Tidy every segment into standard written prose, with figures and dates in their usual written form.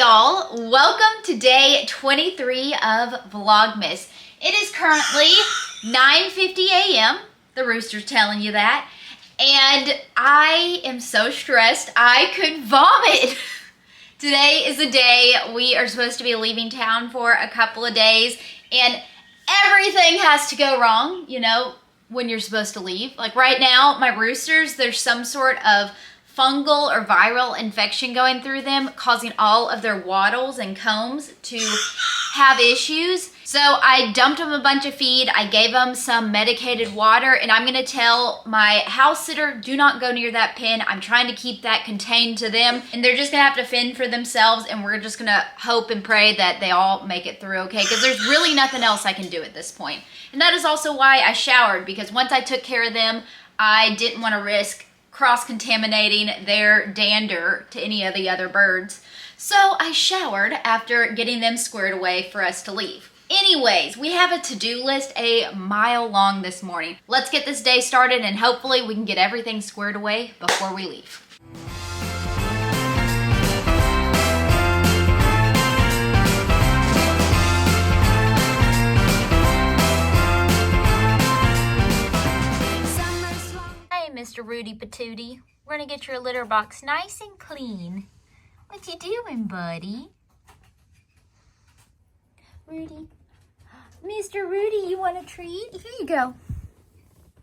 y'all? Welcome to day 23 of Vlogmas. It is currently 9:50 a.m. The rooster's telling you that. And I am so stressed I could vomit. Today is the day we are supposed to be leaving town for a couple of days, and everything has to go wrong, you know, when you're supposed to leave. Like right now, my roosters, there's some sort of fungal or viral infection going through them, causing all of their wattles and combs to have issues. So I dumped them a bunch of feed. I gave them some medicated water, and I'm going to tell my house sitter, do not go near that pen. I'm trying to keep that contained to them, and they're just going to have to fend for themselves, and we're just going to hope and pray that they all make it through okay, because there's really nothing else I can do at this point. And that is also why I showered, because once I took care of them, I didn't want to risk cross-contaminating their dander to any of the other birds. So I showered after getting them squared away for us to leave. Anyways, we have a to-do list a mile long this morning. Let's get this day started, and hopefully we can get everything squared away before we leave. Mr. Rudy Patootie, we're gonna get your litter box nice and clean. What you doing, buddy? Rudy. Mr. Rudy, you want a treat? Here you go.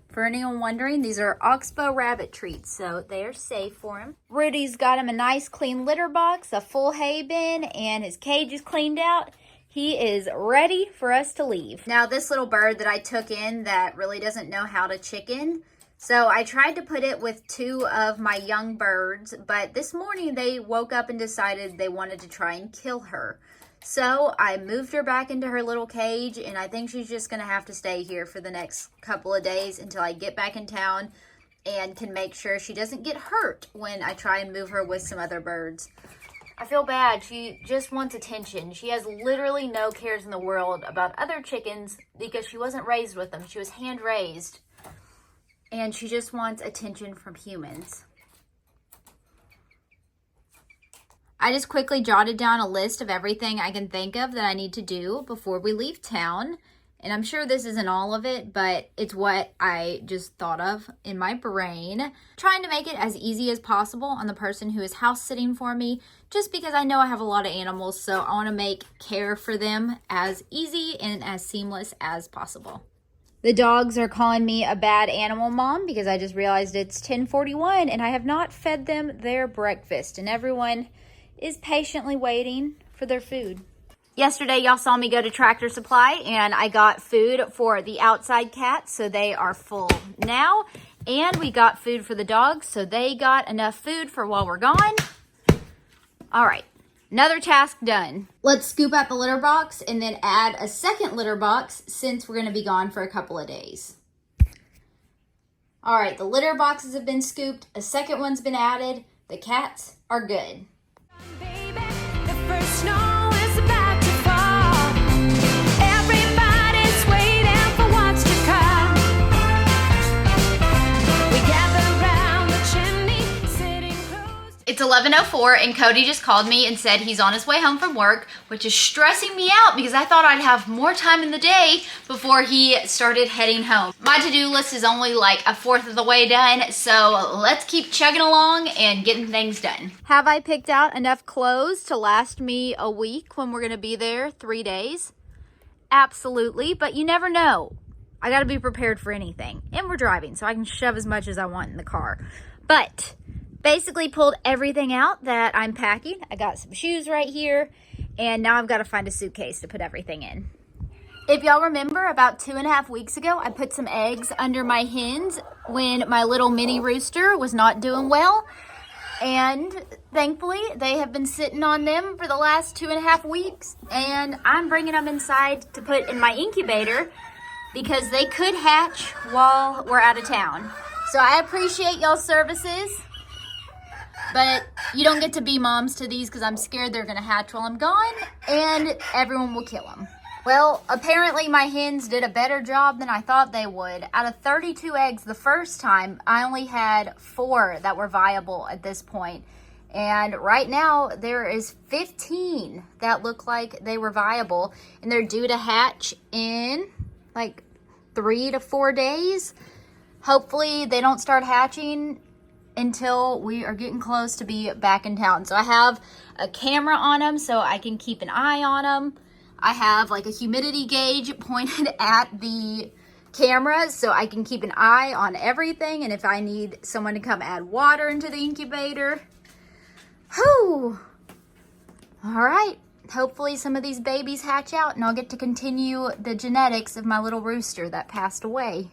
For anyone wondering, these are Oxbow rabbit treats, so they are safe for him. Rudy's got him a nice clean litter box, a full hay bin, and his cage is cleaned out. He is ready for us to leave. Now, this little bird that I took in that really doesn't know how to chicken, so I tried to put it with two of my young birds, but this morning they woke up and decided they wanted to try and kill her. So I moved her back into her little cage, and I think she's just gonna have to stay here for the next couple of days until I get back in town and can make sure she doesn't get hurt when I try and move her with some other birds. I feel bad. She just wants attention. She has literally no cares in the world about other chickens because she wasn't raised with them. She was hand raised. And she just wants attention from humans. I just quickly jotted down a list of everything I can think of that I need to do before we leave town. And I'm sure this isn't all of it, but it's what I just thought of in my brain. Trying to make it as easy as possible on the person who is house sitting for me, just because I know I have a lot of animals, so I want to make care for them as easy and as seamless as possible. The dogs are calling me a bad animal mom because I just realized it's 10:41 and I have not fed them their breakfast, and everyone is patiently waiting for their food. Yesterday, y'all saw me go to Tractor Supply and I got food for the outside cats, so they are full now. And we got food for the dogs, so they got enough food for while we're gone. All right. Another task done. Let's scoop out the litter box and then add a second litter box since we're gonna be gone for a couple of days. All right, the litter boxes have been scooped. A second one's been added. The cats are good. Baby, the first snow is about to fall. Everybody's waiting for what's to come. We gather around the chimney, sitting close. It's 11:04 and Cody just called me and said he's on his way home from work, which is stressing me out because I thought I'd have more time in the day before he started heading home. My to-do list is only like a fourth of the way done, so let's keep chugging along and getting things done. Have I picked out enough clothes to last me a week when we're gonna be there 3 days? Absolutely, but you never know. I gotta be prepared for anything. And we're driving, so I can shove as much as I want in the car. But basically pulled everything out that I'm packing. I got some shoes right here, and now I've got to find a suitcase to put everything in. If y'all remember, about 2.5 weeks ago, I put some eggs under my hens when my little mini rooster was not doing well. And thankfully, they have been sitting on them for the last 2.5 weeks. And I'm bringing them inside to put in my incubator because they could hatch while we're out of town. So I appreciate y'all's services. But you don't get to be moms to these because I'm scared they're going to hatch while I'm gone and everyone will kill them. Well, apparently my hens did a better job than I thought they would. Out of 32 eggs the first time, I only had 4 that were viable at this point. And right now there is 15 that look like they were viable, and they're due to hatch in like 3 to 4 days. Hopefully they don't start hatching until we are getting close to be back in town. So I have a camera on them so I can keep an eye on them. I have like a humidity gauge pointed at the camera so I can keep an eye on everything, and if I need someone to come add water into the incubator. Whew. All right. Hopefully some of these babies hatch out and I'll get to continue the genetics of my little rooster that passed away.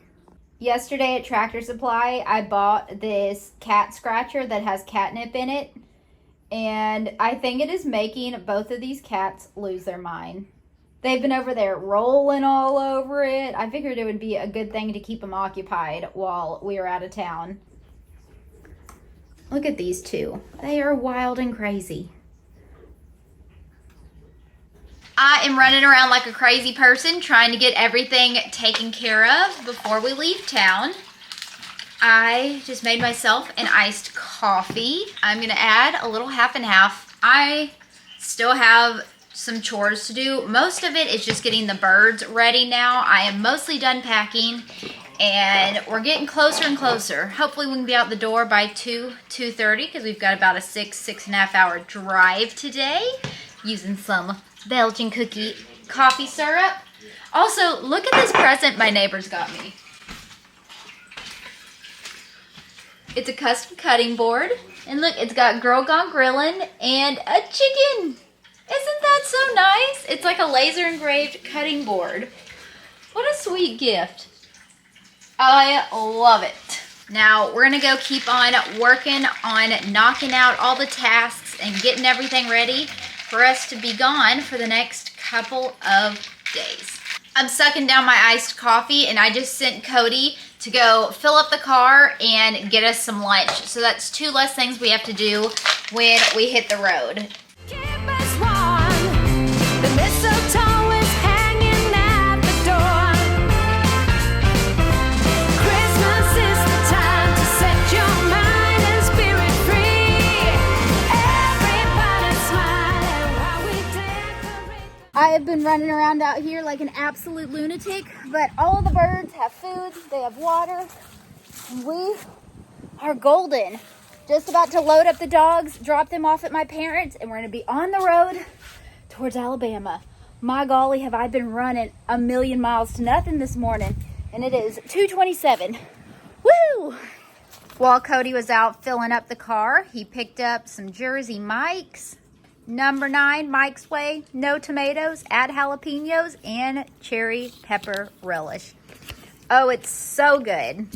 Yesterday at Tractor Supply, I bought this cat scratcher that has catnip in it, and I think it is making both of these cats lose their mind. They've been over there rolling all over it. I figured it would be a good thing to keep them occupied while we are out of town. Look at these two. They are wild and crazy. I am running around like a crazy person trying to get everything taken care of before we leave town. I just made myself an iced coffee. I'm gonna add a little half and half. I still have some chores to do. Most of it is just getting the birds ready now. I am mostly done packing and we're getting closer and closer. Hopefully we can be out the door by 2:30 because we've got about a 6.5 hour drive today using some Belgian cookie coffee syrup. Also, look at this present my neighbors got me. It's a custom cutting board. And look, it's got Girl Gone Grillin' and a chicken. Isn't that so nice? It's like a laser engraved cutting board. What a sweet gift. I love it. Now, we're gonna go keep on working on knocking out all the tasks and getting everything ready for us to be gone for the next couple of days. I'm sucking down my iced coffee, and I just sent Cody to go fill up the car and get us some lunch. So that's 2 less things we have to do when we hit the road. Keep us warm. The mistletoe is hanging at the door. Christmas is the time to set your mind and spirit free. Everybody smiling while we decorate. I have been running around out here like an absolute lunatic, but all of the birds have food, they have water, and we are golden. Just about to load up the dogs, drop them off at my parents', and we're gonna be on the road towards Alabama. My golly, have I been running a million miles to nothing this morning, and it is 2:27. Woo! While Cody was out filling up the car, he picked up some Jersey Mike's, number 9 Mike's Way, no tomatoes, add jalapenos, and cherry pepper relish. Oh, it's so good.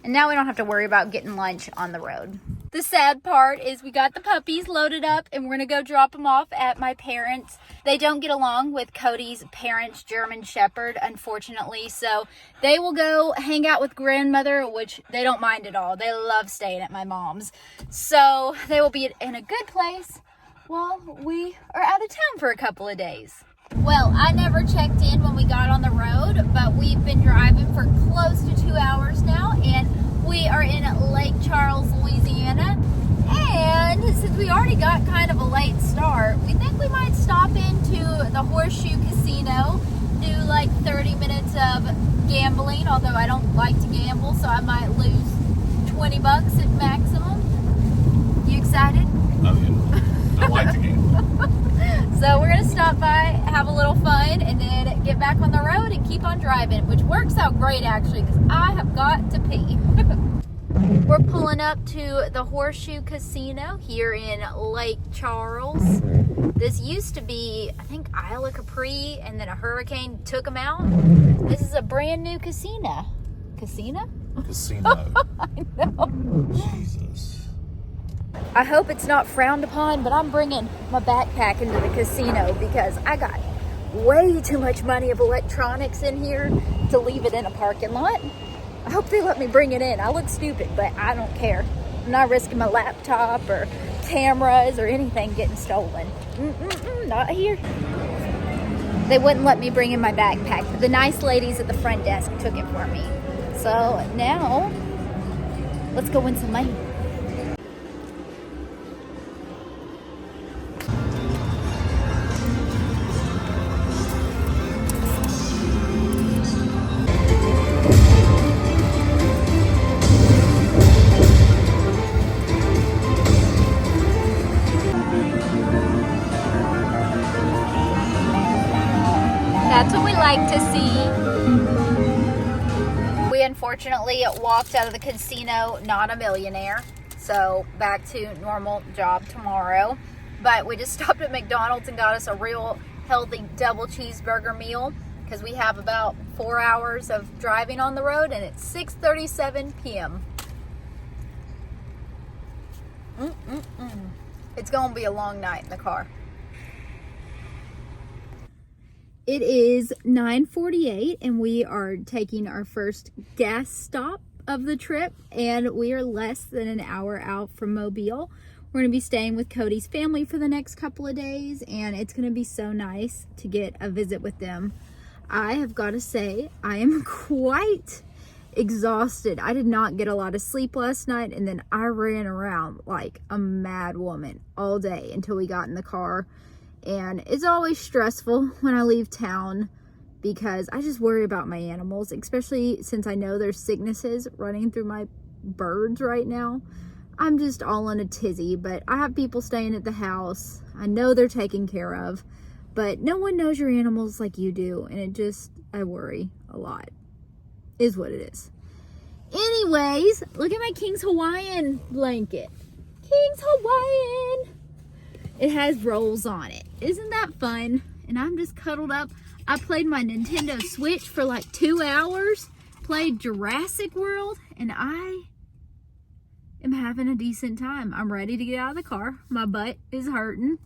And now we don't have to worry about getting lunch on the road. The sad part is we got the puppies loaded up and we're gonna go drop them off at my parents'. They don't get along with Cody's parents' German Shepherd, unfortunately, so they will go hang out with grandmother, which they don't mind at all. They love staying at my mom's. So they will be in a good place while we are out of town for a couple of days. Well, I never checked in when we got on the road, but we've been driving for close to 2 hours now, and we are in Lake Charles, Louisiana. And since we already got kind of a late start, we think we might stop into the Horseshoe Casino, do like 30 minutes of gambling, although I don't like to gamble, so I might lose $20 at maximum. You excited? Oh, yeah. I like the game. So we're gonna stop by, have a little fun, and then get back on the road and keep on driving, which works out great actually, because I have got to pee. We're pulling up to the Horseshoe Casino here in Lake Charles. This used to be, I think, Isle of Capri, and then a hurricane took them out. This is a brand new casino. Casino? Casino. I know. Jesus. I hope it's not frowned upon, but I'm bringing my backpack into the casino because I got way too much money of electronics in here to leave it in a parking lot. I hope they let me bring it in. I look stupid, but I don't care. I'm not risking my laptop or cameras or anything getting stolen. Not here. They wouldn't let me bring in my backpack, but the nice ladies at the front desk took it for me. So now, let's go win some money. like to see. We unfortunately walked out of the casino not a millionaire, so back to normal job tomorrow. But we just stopped at McDonald's and got us a real healthy double cheeseburger meal because we have about 4 hours of driving on the road, and it's 6:37 p.m. It's gonna be a long night in the car. It is 9:48 and we are taking our first gas stop of the trip, and we are less than an hour out from Mobile. We're going to be staying with Cody's family for the next couple of days, and it's going to be so nice to get a visit with them. I have got to say, I am quite exhausted. I did not get a lot of sleep last night, and then I ran around like a mad woman all day until we got in the car. And it's always stressful when I leave town because I just worry about my animals, especially since I know there's sicknesses running through my birds right now. I'm just all in a tizzy, but I have people staying at the house. I know they're taken care of, but no one knows your animals like you do, and I worry a lot. Is what it is. Anyways, look at my King's Hawaiian blanket. King's Hawaiian. It has rolls on it. Isn't that fun? And I'm just cuddled up. I played my Nintendo Switch for like 2 hours, played Jurassic World, and I am having a decent time. I'm ready to get out of the car. My butt is hurting.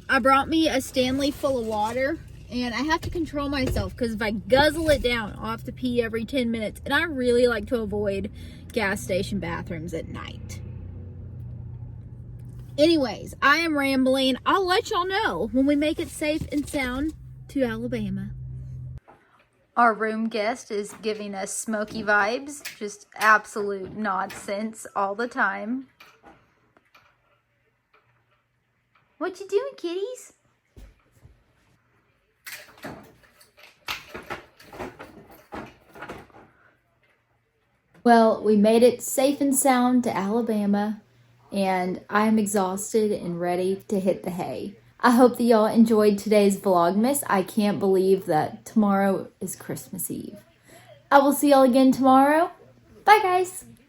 I brought me a Stanley full of water, and I have to control myself because if I guzzle it down, I'll have to pee every 10 minutes. And I really like to avoid gas station bathrooms at night. Anyways, I am rambling. I'll let y'all know when we make it safe and sound to Alabama. Our room guest is giving us smoky vibes, just absolute nonsense all the time. What you doing, kitties? Well, we made it safe and sound to Alabama, and I'm exhausted and ready to hit the hay. I hope that y'all enjoyed today's Vlogmas. I can't believe that tomorrow is Christmas Eve. I will see y'all again tomorrow. Bye, guys.